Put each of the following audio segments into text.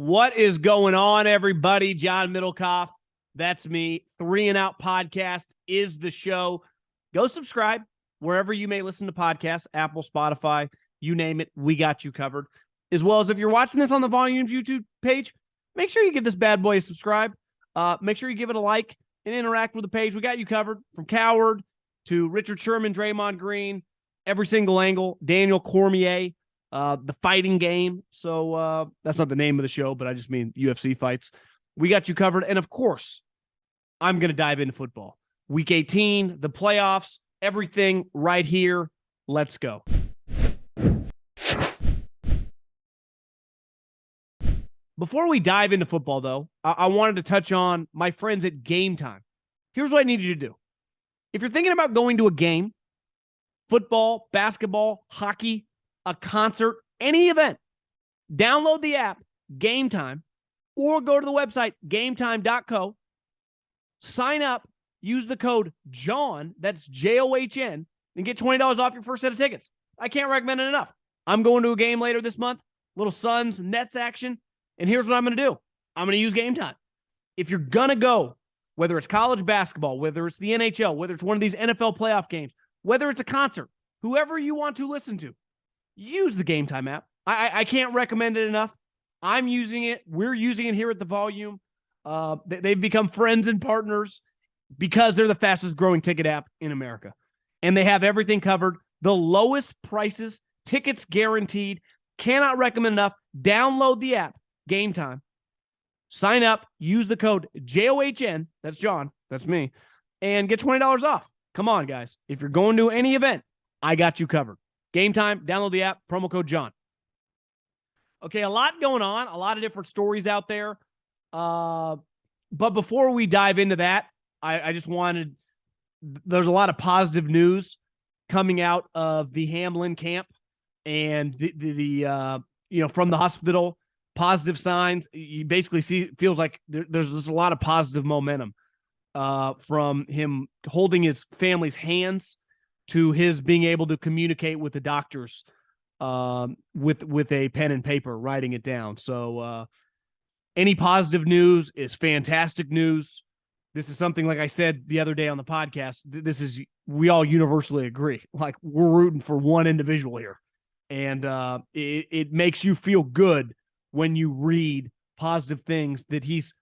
What is going on, everybody? John Middlekauff, that's me. 3 and Out Podcast is the show. Go subscribe wherever you may listen to podcasts, Apple, Spotify, you name it. We got you covered. As well as if you're watching this on the Volumes YouTube page, make sure you give this bad boy a subscribe. Make sure you give it a like and interact with the page. We got you covered from Coward to Richard Sherman, Draymond Green, every single angle, Daniel Cormier, the fighting game. So that's not the name of the show, but I just mean UFC fights. We got you covered. And of course, I'm going to dive into football. Week 18, the playoffs, everything right here. Let's go. Before we dive into football, though, I wanted to touch on my friends at Gametime. Here's what I need you to do. If you're thinking about going to a game, football, basketball, hockey, a concert, any event, download the app, Gametime, or go to the website, gametime.co, sign up, use the code JOHN, that's JOHN, and get $20 off your first set of tickets. I can't recommend it enough. I'm going to a game later this month, little Suns, Nets action, and here's what I'm going to do. I'm going to use Gametime. If you're going to go, whether it's college basketball, whether it's the NHL, whether it's one of these NFL playoff games, whether it's a concert, whoever you want to listen to, use the Gametime app. I can't recommend it enough. I'm using it. We're using it here at the Volume. They've become friends and partners because they're the fastest growing ticket app in America. And they have everything covered. The lowest prices, tickets guaranteed. Cannot recommend enough. Download the app, Gametime. Sign up. Use the code JOHN. That's John. That's me. And get $20 off. Come on, guys. If you're going to any event, I got you covered. Gametime, download the app, promo code John. Okay, a lot going on, a lot of different stories out there. But before we dive into that, I just wanted, there's a lot of positive news coming out of the Hamlin camp and the from the hospital, positive signs. You basically feels like there's just a lot of positive momentum from him holding his family's hands to his being able to communicate with the doctors with a pen and paper, writing it down. So any positive news is fantastic news. This is something, like I said the other day on the podcast, we all universally agree. Like, we're rooting for one individual here. And it makes you feel good when you read positive things that he's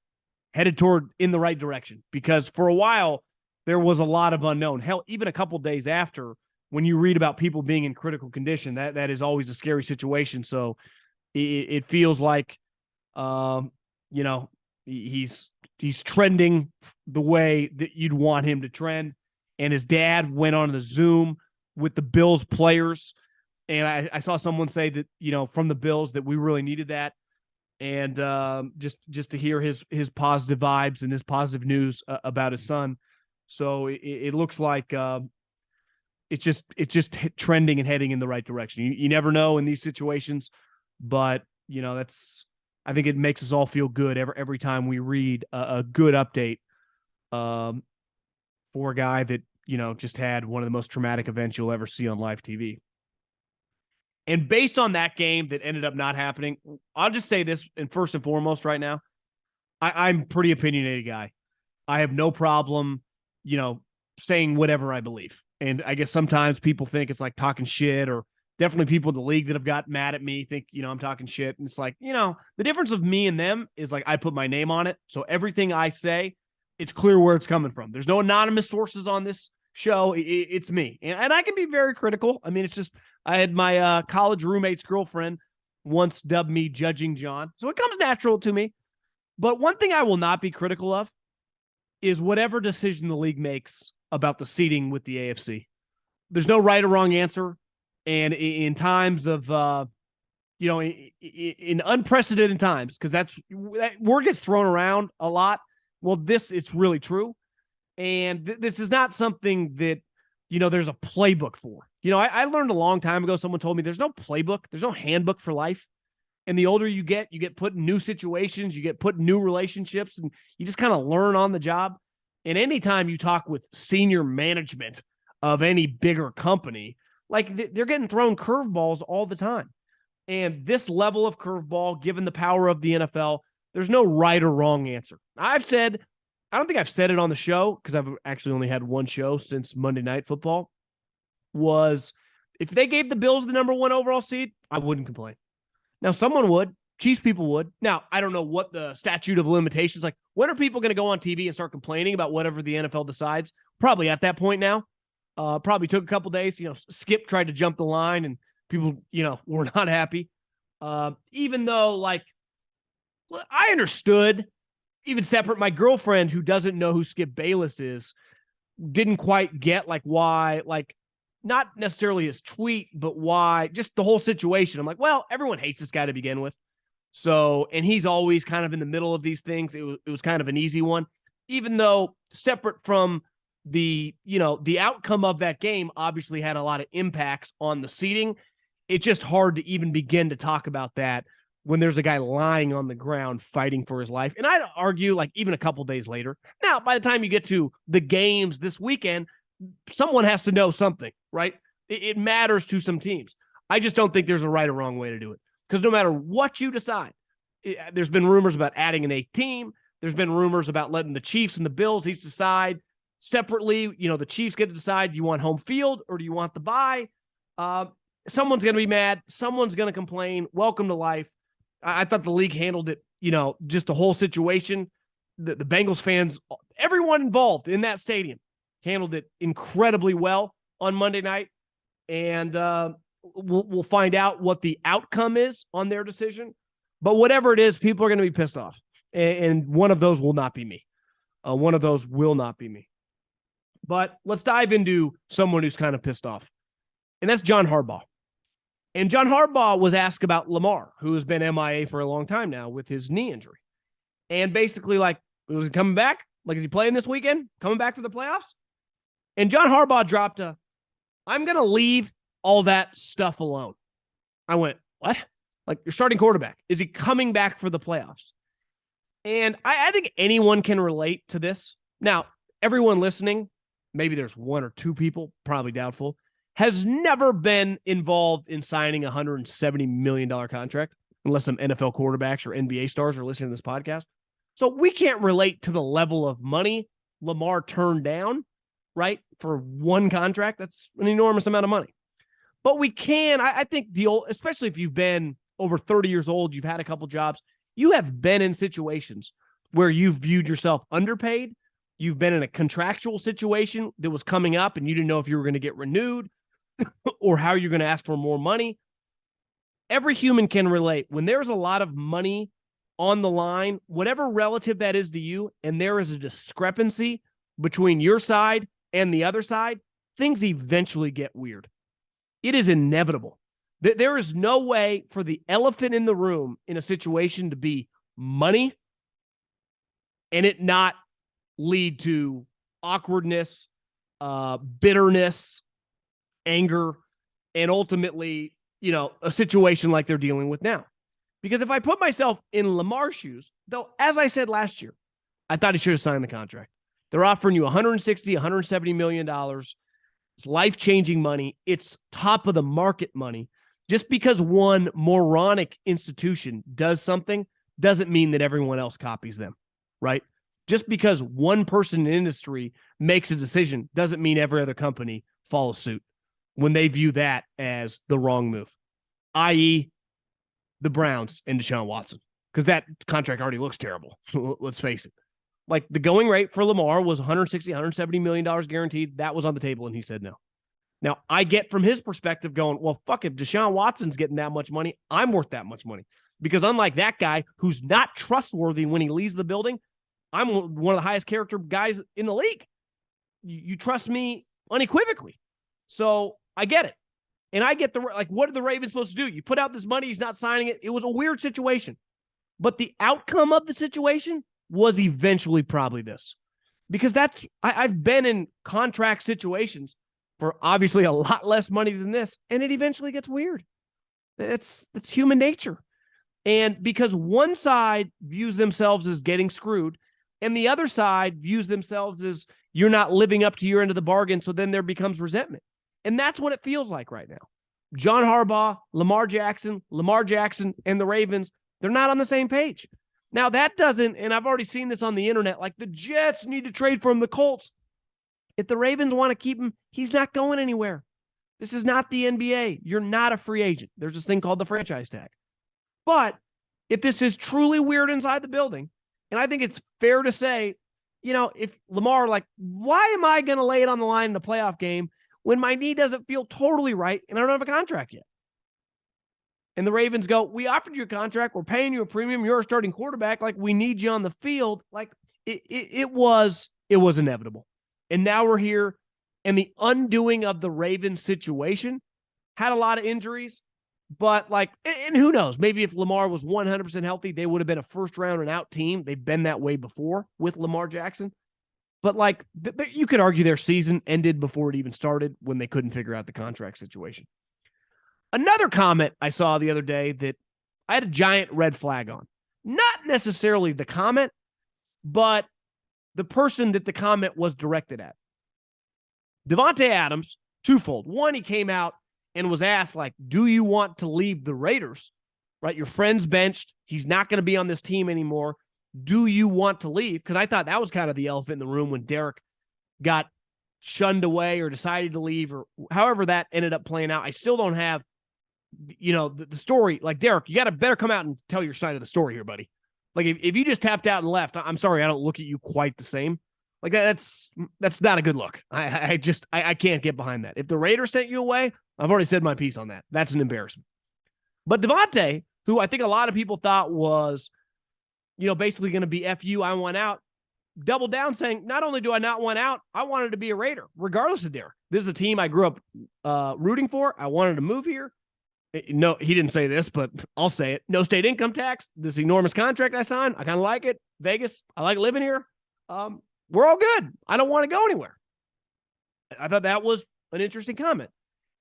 headed toward in the right direction. Because for a while, there was a lot of unknown. Hell, even a couple days after, when you read about people being in critical condition, that is always a scary situation. So it feels like, he's trending the way that you'd want him to trend. And his dad went on the Zoom with the Bills players. And I saw someone say that, from the Bills, that we really needed that. And just to hear his positive vibes and his positive news about his son. So it looks like it's just trending and heading in the right direction. You never know in these situations, but I think it makes us all feel good every time we read a good update for a guy that just had one of the most traumatic events you'll ever see on live TV. And based on that game that ended up not happening, I'll just say this, and first and foremost right now, I'm a pretty opinionated guy. I have no problem saying whatever I believe. And I guess sometimes people think it's like talking shit, or definitely people in the league that have got mad at me think, I'm talking shit. And it's like, the difference of me and them is like I put my name on it. So everything I say, it's clear where it's coming from. There's no anonymous sources on this show. It's me. And I can be very critical. I mean, it's just, I had my college roommate's girlfriend once dubbed me Judging John. So it comes natural to me. But one thing I will not be critical of is whatever decision the league makes about the seating with the AFC. There's no right or wrong answer. And in times of, in unprecedented times, because that word gets thrown around a lot. Well, it's really true. And this is not something that, there's a playbook for. I learned a long time ago, someone told me there's no playbook, there's no handbook for life. And the older you get put in new situations, you get put in new relationships, and you just kind of learn on the job. And anytime you talk with senior management of any bigger company, like they're getting thrown curveballs all the time. And this level of curveball, given the power of the NFL, there's no right or wrong answer. I don't think I've said it on the show because I've actually only had one show since Monday Night Football, was if they gave the Bills the number 1 overall seed, I wouldn't complain. Now, someone would. Chiefs people would. Now, I don't know what the statute of limitations, like when are people going to go on TV and start complaining about whatever the NFL decides? Probably at that point now. Probably took a couple days. Skip tried to jump the line and people, were not happy. Even though, like, I understood, even separate, my girlfriend who doesn't know who Skip Bayless is didn't quite get, like, why, like, not necessarily his tweet, but why, just the whole situation. I'm like, well, everyone hates this guy to begin with. So, and he's always kind of in the middle of these things. It was kind of an easy one, even though separate from the outcome of that game obviously had a lot of impacts on the seeding. It's just hard to even begin to talk about that when there's a guy lying on the ground fighting for his life. And I'd argue, like, even a couple days later. Now, by the time you get to the games this weekend, someone has to know something, right? It matters to some teams. I just don't think there's a right or wrong way to do it. Because no matter what you decide, there's been rumors about adding an 8th team. There's been rumors about letting the Chiefs and the Bills each decide separately. The Chiefs get to decide, do you want home field or do you want the bye? Someone's going to be mad. Someone's going to complain. Welcome to life. I thought the league handled it, just the whole situation. The Bengals fans, everyone involved in that stadium, handled it incredibly well on Monday night. And we'll find out what the outcome is on their decision. But whatever it is, people are going to be pissed off. And one of those will not be me. One of those will not be me. But let's dive into someone who's kind of pissed off. And that's John Harbaugh. And John Harbaugh was asked about Lamar, who has been MIA for a long time now with his knee injury. And basically, like, was he coming back? Like, is he playing this weekend? Coming back for the playoffs? And John Harbaugh dropped I'm going to leave all that stuff alone. I went, what? Like, your starting quarterback. Is he coming back for the playoffs? And I think anyone can relate to this. Now, everyone listening, maybe there's 1 or 2 people, probably doubtful, has never been involved in signing a $170 million contract, unless some NFL quarterbacks or NBA stars are listening to this podcast. So we can't relate to the level of money Lamar turned down, right, for one contract. That's an enormous amount of money. But we can, I think, especially if you've been over 30 years old, you've had a couple jobs, you have been in situations where you've viewed yourself underpaid. You've been in a contractual situation that was coming up and you didn't know if you were going to get renewed or how you're going to ask for more money. Every human can relate. When there's a lot of money on the line, whatever relative that is to you, and there is a discrepancy between your side and the other side, things eventually get weird. It is inevitable. There is no way for the elephant in the room in a situation to be money and it not lead to awkwardness, bitterness, anger, and ultimately, a situation like they're dealing with now. Because if I put myself in Lamar's shoes, though, as I said last year, I thought he should have signed the contract. They're offering you $160, $170 million. It's life-changing money. It's top of the market money. Just because one moronic institution does something doesn't mean that everyone else copies them, right? Just because one person in the industry makes a decision doesn't mean every other company follows suit when they view that as the wrong move, i.e., the Browns and Deshaun Watson, because that contract already looks terrible. Let's face it. Like, the going rate for Lamar was $160, $170 million guaranteed. That was on the table, and he said no. Now, I get from his perspective going, well, fuck, if Deshaun Watson's getting that much money, I'm worth that much money. Because unlike that guy who's not trustworthy when he leaves the building, I'm one of the highest character guys in the league. You trust me unequivocally. So I get it. And I get what are the Ravens supposed to do? You put out this money, he's not signing it. It was a weird situation. But the outcome of the situation was eventually probably this. Because I've been in contract situations for obviously a lot less money than this, and it eventually gets weird. It's human nature. And because one side views themselves as getting screwed, and the other side views themselves as you're not living up to your end of the bargain, so then there becomes resentment. And that's what it feels like right now. John Harbaugh, Lamar Jackson, and the Ravens, they're not on the same page. Now, that doesn't, and I've already seen this on the internet, like the Jets need to trade for him, the Colts. If the Ravens want to keep him, he's not going anywhere. This is not the NBA. You're not a free agent. There's this thing called the franchise tag. But if this is truly weird inside the building, and I think it's fair to say, if Lamar, why am I going to lay it on the line in a playoff game when my knee doesn't feel totally right and I don't have a contract yet? And the Ravens go, we offered you a contract. We're paying you a premium. You're a starting quarterback. We need you on the field. It was inevitable. And now we're here. And the undoing of the Ravens situation had a lot of injuries. But, and who knows? Maybe if Lamar was 100% healthy, they would have been a first-round and out team. They've been that way before with Lamar Jackson. But, you could argue their season ended before it even started when they couldn't figure out the contract situation. Another comment I saw the other day that I had a giant red flag on. Not necessarily the comment, but the person that the comment was directed at. Davante Adams, twofold. One, he came out and was asked, do you want to leave the Raiders? Right? Your friend's benched. He's not going to be on this team anymore. Do you want to leave? Because I thought that was kind of the elephant in the room when Derek got shunned away or decided to leave or however that ended up playing out. I still don't have, the story. Derek, you got to better come out and tell your side of the story here, buddy. If you just tapped out and left, I'm sorry, I don't look at you quite the same. That's not a good look. I can't get behind that. If the Raiders sent you away, I've already said my piece on that. That's an embarrassment. But Davante, who I think a lot of people thought was, basically going to be F you, I want out, doubled down saying, not only do I not want out, I wanted to be a Raider, regardless of Derek. This is a team I grew up rooting for. I wanted to move here. No, he didn't say this, but I'll say it. No state income tax, this enormous contract I signed. I kind of like it. Vegas, I like living here. We're all good. I don't want to go anywhere. I thought that was an interesting comment.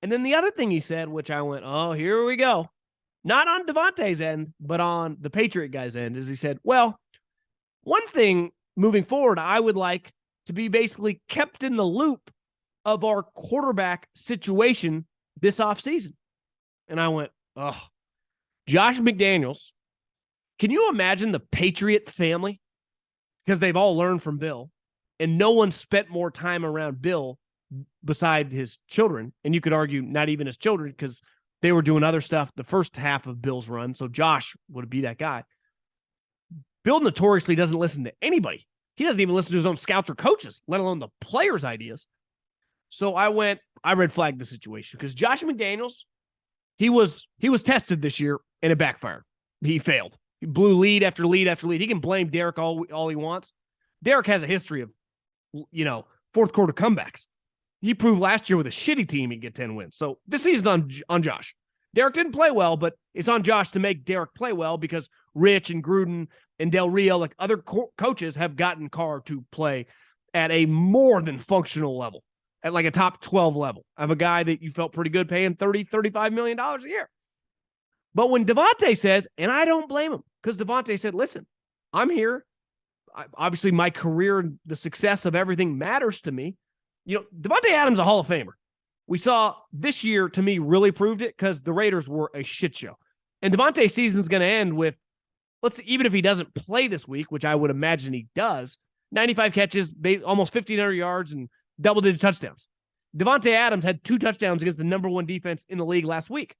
And then the other thing he said, which I went, oh, here we go. Not on Davante's end, but on the Patriot guy's end, is he said, well, one thing moving forward, I would like to be basically kept in the loop of our quarterback situation this offseason. And I went, oh, Josh McDaniels. Can you imagine the Patriot family? Because they've all learned from Bill, and no one spent more time around Bill beside his children. And you could argue not even his children because they were doing other stuff the first half of Bill's run. So Josh would be that guy. Bill notoriously doesn't listen to anybody. He doesn't even listen to his own scouts or coaches, let alone the players' ideas. So I red flagged the situation because Josh McDaniels, he was tested this year and it backfired. He failed. He blew lead after lead after lead. He can blame Derek all he wants. Derek has a history of, fourth quarter comebacks. He proved last year with a shitty team he'd get 10 wins. So this season's on Josh. Derek didn't play well, but it's on Josh to make Derek play well because Rich and Gruden and Del Rio, other coaches, have gotten Carr to play at a more than functional level, at a top 12 level. I have a guy that you felt pretty good paying $35 million a year. But when Davante says, and I don't blame him, because Davante said, listen, I'm here. Obviously, my career and the success of everything matters to me. Davante Adams is a Hall of Famer. We saw this year, to me, really proved it because the Raiders were a shit show. And Davante's season's going to end with, even if he doesn't play this week, which I would imagine he does, 95 catches, almost 1,500 yards, and double-digit touchdowns. Davante Adams had 2 touchdowns against the number 1 defense in the league last week.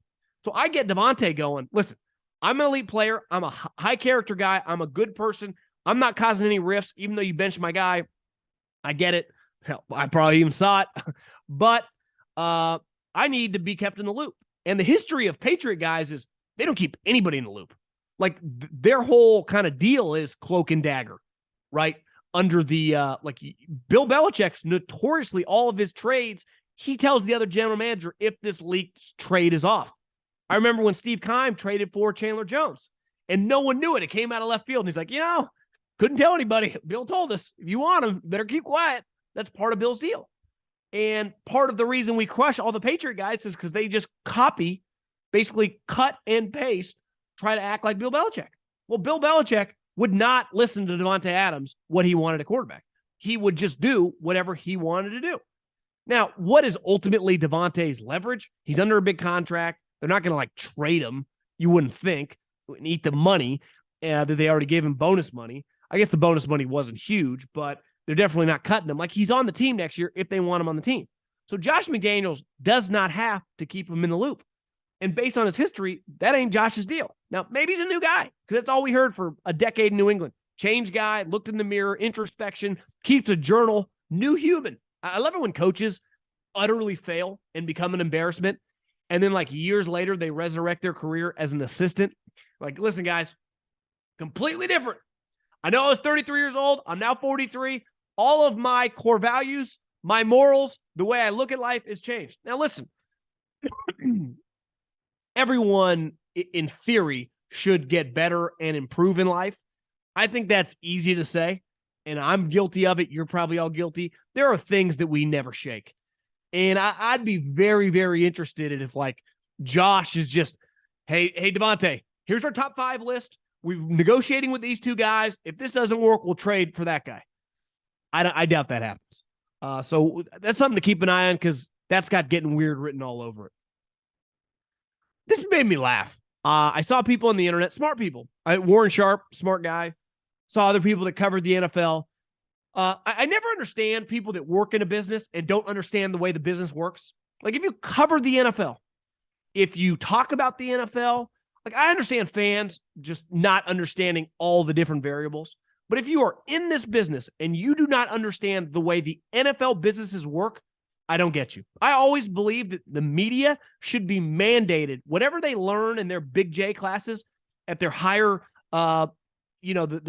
So I get Davante going, listen, I'm an elite player. I'm a high-character guy. I'm a good person. I'm not causing any rifts, even though you benched my guy. I get it. Hell, I probably even saw it. But I need to be kept in the loop. And the history of Patriot guys is they don't keep anybody in the loop. Their whole kind of deal is cloak and dagger, right? Under the, Bill Belichick's notoriously all of his trades, he tells the other general manager if this leaked trade is off. I remember when Steve Keim traded for Chandler Jones and no one knew it. It came out of left field. And he's like, couldn't tell anybody. Bill told us, if you want him, better keep quiet. That's part of Bill's deal. And part of the reason we crush all the Patriot guys is because they just copy, basically cut and paste, try to act like Bill Belichick. Well, Bill Belichick would not listen to Davante Adams what he wanted a quarterback. He would just do whatever he wanted to do. Now, what is ultimately Davante's leverage? He's under a big contract. They're not going to like trade him. You wouldn't think, and eat the money that they already gave him bonus money. I guess the bonus money wasn't huge, but they're definitely not cutting him. Like, he's on the team next year if they want him on the team. So Josh McDaniels does not have to keep him in the loop. And based on his history, that ain't Josh's deal. Now, maybe he's a new guy, because that's all we heard for a decade in New England. Change guy, looked in the mirror, introspection, keeps a journal, new human. I love it when coaches utterly fail and become an embarrassment, and then like years later, they resurrect their career as an assistant. Like, listen, guys, completely different. I know I was 33 years old. I'm now 43. All of my core values, my morals, the way I look at life has changed. Now, listen, everyone in theory should get better and improve in life. I think that's easy to say, and I'm guilty of it. You're probably all guilty. There are things that we never shake. And I'd be very, very interested in if, like, Josh is just, hey, Davante, here's our top 5 list. We're negotiating with these 2 guys. If this doesn't work, we'll trade for that guy. I doubt that happens. So that's something to keep an eye on, because that's got getting weird written all over it. This made me laugh. I saw people on the internet, smart people. Warren Sharp, smart guy. Saw other people that covered the NFL. I never understand people that work in a business and don't understand the way the business works. Like, if you cover the NFL, if you talk about the NFL, like, I understand fans just not understanding all the different variables. But if you are in this business and you do not understand the way the NFL businesses work, I don't get you. I always believe that the media should be mandated. Whatever they learn in their Big J classes at their higher, the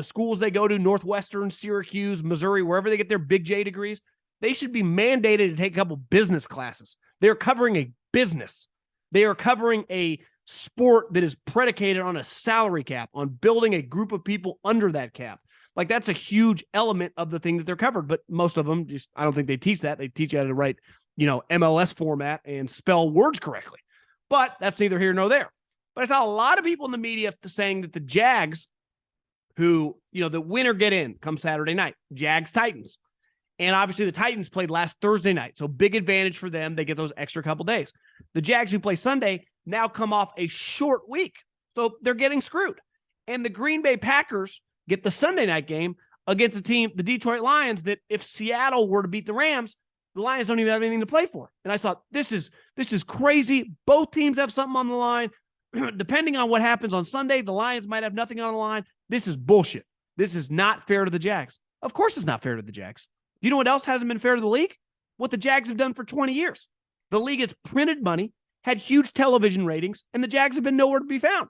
schools they go to, Northwestern, Syracuse, Missouri, wherever they get their Big J degrees, they should be mandated to take a couple business classes. They're covering a business. They are covering a sport that is predicated on a salary cap, on building a group of people under that cap. Like, that's a huge element of the thing that they're covered. But most of them just, I don't think they teach that. They teach you how to write, MLS format and spell words correctly. But that's neither here nor there. But I saw a lot of people in the media saying that the Jags, who, the winner get in come Saturday night, Jags Titans. And obviously the Titans played last Thursday night. So big advantage for them. They get those extra couple days. The Jags, who play Sunday, now come off a short week. So they're getting screwed. And the Green Bay Packers get the Sunday night game against a team, the Detroit Lions, that if Seattle were to beat the Rams, the Lions don't even have anything to play for. And I thought, this is crazy. Both teams have something on the line. Depending on what happens on Sunday, the Lions might have nothing on the line. This is bullshit. This is not fair to the Jags. Of course it's not fair to the Jags. You know what else hasn't been fair to the league? What the Jags have done for 20 years. The league has printed money, had huge television ratings, and the Jags have been nowhere to be found.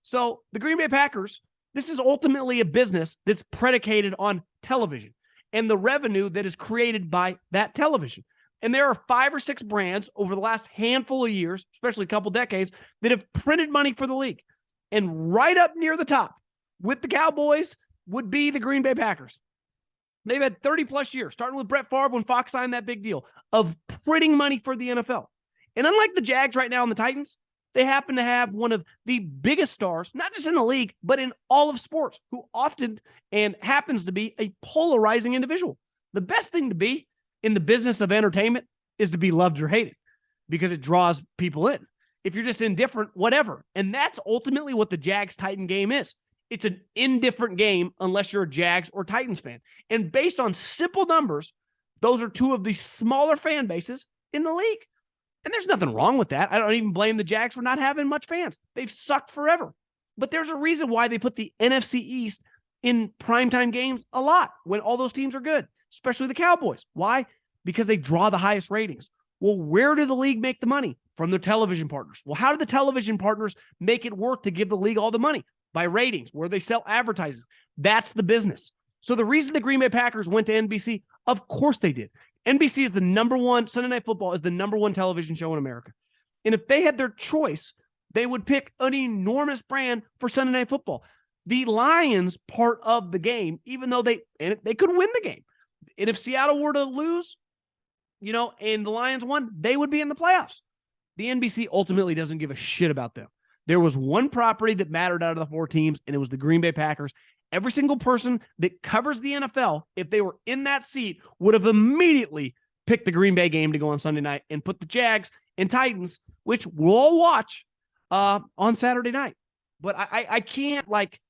So the Green Bay Packers, this is ultimately a business that's predicated on television and the revenue that is created by that television. And there are 5 or 6 brands over the last handful of years, especially a couple decades, that have printed money for the league. And right up near the top with the Cowboys would be the Green Bay Packers. They've had 30-plus years, starting with Brett Favre when Fox signed that big deal, of printing money for the NFL. And unlike the Jags right now and the Titans, they happen to have one of the biggest stars, not just in the league, but in all of sports, who often and happens to be a polarizing individual. The best thing to be in the business of entertainment is to be loved or hated, because it draws people in. If you're just indifferent, whatever. And that's ultimately what the Jags-Titan game is. It's an indifferent game unless you're a Jags or Titans fan. And based on simple numbers, those are 2 of the smaller fan bases in the league. And there's nothing wrong with that. I don't even blame the Jags for not having much fans. They've sucked forever. But there's a reason why they put the NFC East in primetime games a lot when all those teams are good, especially the Cowboys. Why? Because they draw the highest ratings. Well, where do the league make the money? From their television partners. Well, how do the television partners make it work to give the league all the money? By ratings, where they sell advertising. That's the business. So the reason the Green Bay Packers went to NBC, of course they did. NBC is the number one, Sunday Night Football is the number one television show in America. And if they had their choice, they would pick an enormous brand for Sunday Night Football. The Lions part of the game, even though they could win the game. And if Seattle were to lose, and the Lions won, they would be in the playoffs. The NBC ultimately doesn't give a shit about them. There was one property that mattered out of the 4 teams, and it was the Green Bay Packers. Every single person that covers the NFL, if they were in that seat, would have immediately pick the Green Bay game to go on Sunday night and put the Jags and Titans, which we'll all watch on Saturday night. But I can't, like,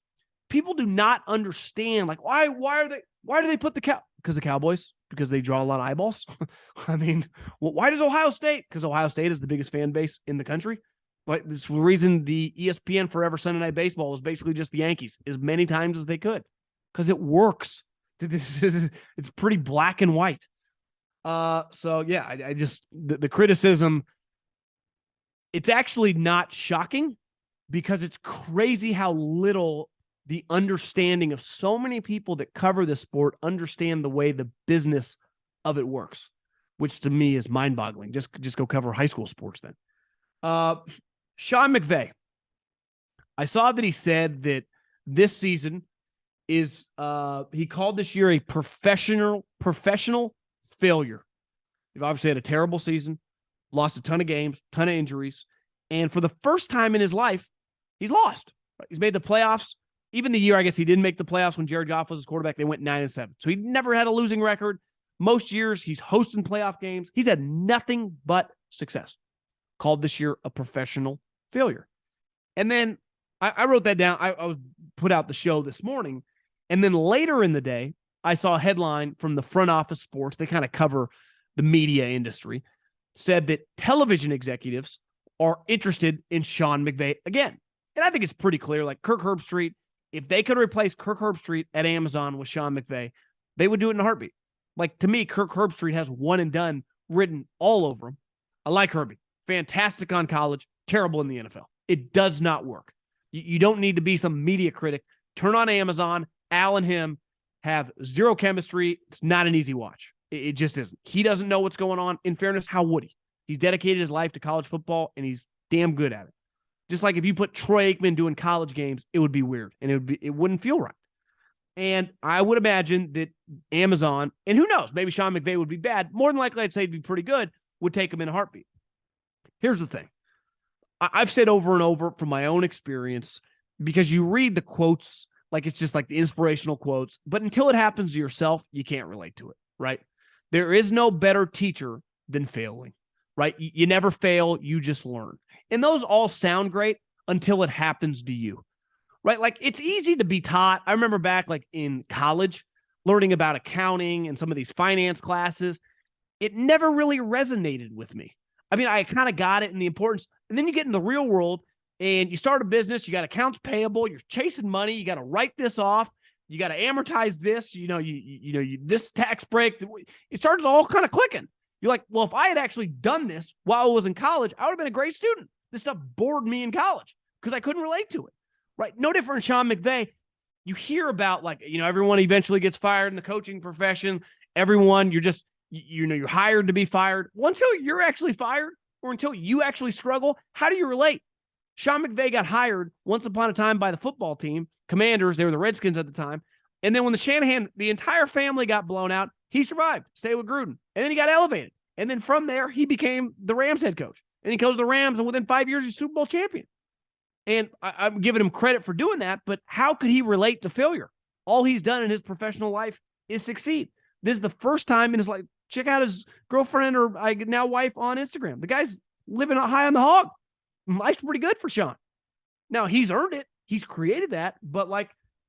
people do not understand, like, why do they put because the Cowboys, because they draw a lot of eyeballs. I mean, well, why does Ohio State? Because Ohio State is the biggest fan base in the country. Like, it's the reason the ESPN Forever Sunday Night Baseball was basically just the Yankees as many times as they could, because it works. It's pretty black and white. So yeah, I just, the criticism, it's actually not shocking, because it's crazy how little the understanding of so many people that cover this sport understand the way the business of it works, which to me is mind-boggling. Just go cover high school sports then. Sean McVay. I saw that he said that this season is, he called this year a professional failure. They've obviously had a terrible season, lost a ton of games, ton of injuries, and for the first time in his life, he's lost. He's made the playoffs. Even the year, I guess, he didn't make the playoffs when Jared Goff was his quarterback, they went 9-7. So he never had a losing record. Most years, he's hosting playoff games. He's had nothing but success. Called this year a professional failure. And then I wrote that down. I was put out the show this morning. And then later in the day, I saw a headline from the Front Office Sports. They kind of cover the media industry. Said that television executives are interested in Sean McVay again. And I think it's pretty clear, like Kirk Herbstreit, if they could replace Kirk Herbstreit at Amazon with Sean McVay, they would do it in a heartbeat. Like, to me, Kirk Herbstreit has one and done written all over him. I like Herbie. Fantastic on college, terrible in the NFL. It does not work. You don't need to be some media critic. Turn on Amazon. Al and him have zero chemistry. It's not an easy watch. It just isn't. He doesn't know what's going on. In fairness, how would he? He's dedicated his life to college football, and he's damn good at it. Just like if you put Troy Aikman doing college games, it would be weird, and it wouldn't feel right. And I would imagine that Amazon, and who knows, maybe Sean McVay would be bad. More than likely, I'd say he'd be pretty good, would take him in a heartbeat. Here's the thing. I've said over and over from my own experience, because you read the quotes, like it's just like the inspirational quotes, but until it happens to yourself, you can't relate to it, right? There is no better teacher than failing, right? You never fail, you just learn. And those all sound great until it happens to you, right? Like, it's easy to be taught. I remember back like in college, learning about accounting and some of these finance classes. It never really resonated with me. I mean, I kind of got it and the importance. And then you get in the real world and you start a business, you got accounts payable, you're chasing money, you got to write this off, you got to amortize this, this tax break. It starts all kind of clicking. You're like, well, if I had actually done this while I was in college, I would have been a great student. This stuff bored me in college because I couldn't relate to it, right? No different than Sean McVay. You hear about, like, everyone eventually gets fired in the coaching profession. Everyone, you're hired to be fired. Well, until you're actually fired or until you actually struggle, how do you relate? Sean McVay got hired once upon a time by the football team, Commanders. They were the Redskins at the time. And then when the entire family got blown out, he survived, stayed with Gruden. And then he got elevated. And then from there, he became the Rams head coach. And he coached the Rams, and within 5 years, he's Super Bowl champion. And I'm giving him credit for doing that, but how could he relate to failure? All he's done in his professional life is succeed. This is the first time in his life. Check out his girlfriend or now wife on Instagram. The guy's living high on the hog. Life's pretty good for Sean. Now, he's earned it. He's created that. But,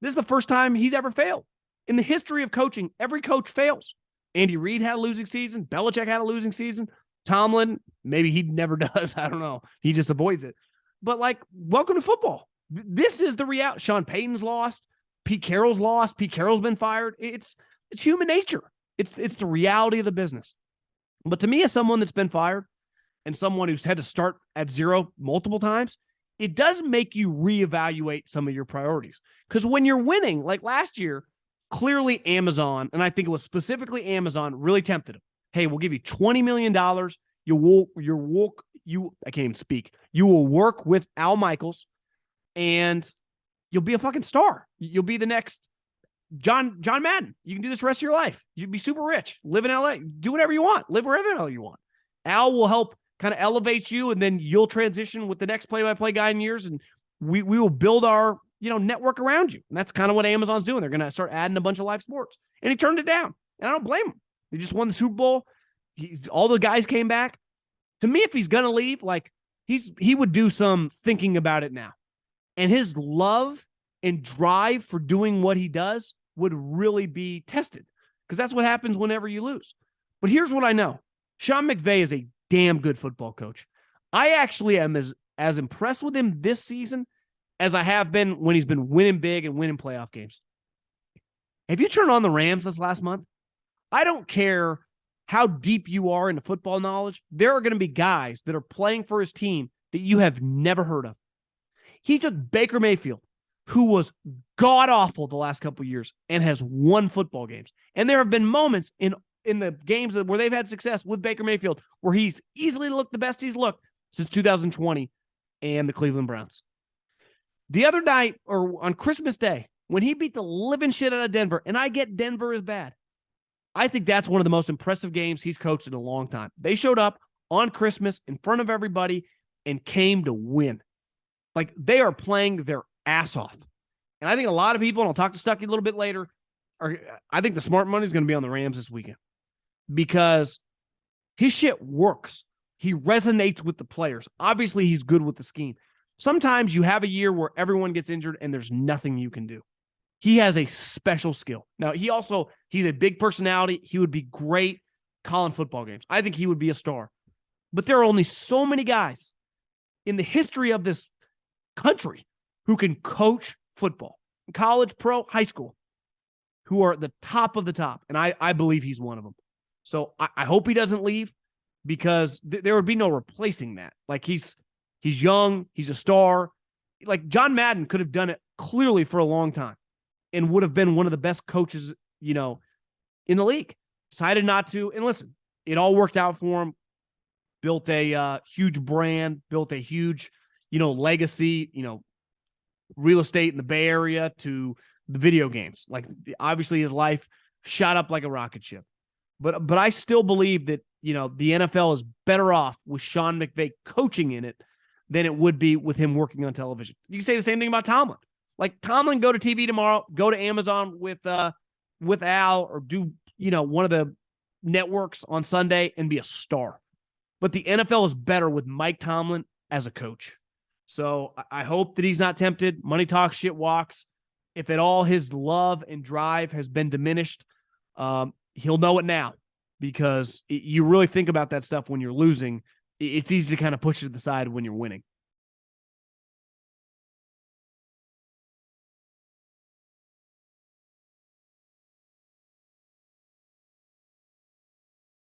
this is the first time he's ever failed. In the history of coaching, every coach fails. Andy Reid had a losing season. Belichick had a losing season. Tomlin, maybe he never does. I don't know. He just avoids it. But, welcome to football. This is the reality. Sean Payton's lost. Pete Carroll's lost. Pete Carroll's been fired. It's human nature. It's the reality of the business. But to me, as someone that's been fired and someone who's had to start at zero multiple times, it does make you reevaluate some of your priorities. Because when you're winning, like last year, clearly Amazon, and I think it was specifically Amazon, really tempted him. Hey, we'll give you $20 million. I can't even speak. You will work with Al Michaels and you'll be a fucking star. You'll be the next John Madden. You can do this the rest of your life. You'd be super rich, live in LA, do whatever you want, live wherever the hell you want. Al will help kind of elevate you, and then you'll transition with the next play-by-play guy in years, and we will build our network around you. And that's kind of what Amazon's doing. They're going to start adding a bunch of live sports. And he turned it down. And I don't blame him. They just won the Super Bowl. all the guys came back. To me, if he's going to leave, like he would do some thinking about it now. And his love and drive for doing what he does would really be tested, because that's what happens whenever you lose. But here's what I know. Sean McVay is a damn good football coach. I actually am as impressed with him this season as I have been when he's been winning big and winning playoff games. If you turn on the Rams this last month, I don't care how deep you are into football knowledge, there are going to be guys that are playing for his team that you have never heard of. He took Baker Mayfield, who was god-awful the last couple of years, and has won football games. And there have been moments in the games where they've had success with Baker Mayfield where he's easily looked the best he's looked since 2020 and the Cleveland Browns. The other night, or on Christmas Day, when he beat the living shit out of Denver, and I get Denver is bad, I think that's one of the most impressive games he's coached in a long time. They showed up on Christmas in front of everybody and came to win. Like, they are playing their ass off. And I think a lot of people, and I'll talk to Stuckey a little bit later, I think the smart money is going to be on the Rams this weekend because his shit works. He resonates with the players. Obviously, he's good with the scheme. Sometimes you have a year where everyone gets injured and there's nothing you can do. He has a special skill. Now, he's a big personality. He would be great calling football games. I think he would be a star. But there are only so many guys in the history of this country who can coach football, college, pro, high school, who are the top of the top. And I believe he's one of them. So I hope he doesn't leave, because there would be no replacing that. Like, he's young. He's a star. Like, John Madden could have done it clearly for a long time and would have been one of the best coaches, in the league. Decided not to. And listen, it all worked out for him. Built a huge brand, built a huge, legacy, real estate in the Bay Area to the video games. Like, obviously his life shot up like a rocket ship. But I still believe that, the NFL is better off with Sean McVay coaching in it than it would be with him working on television. You can say the same thing about Tomlin. Like, Tomlin, go to TV tomorrow, go to Amazon with Al, or do, one of the networks on Sunday and be a star. But the NFL is better with Mike Tomlin as a coach. So I hope that he's not tempted. Money talks, shit walks. If at all his love and drive has been diminished, he'll know it now, because you really think about that stuff when you're losing. It's easy to kind of push it to the side when you're winning.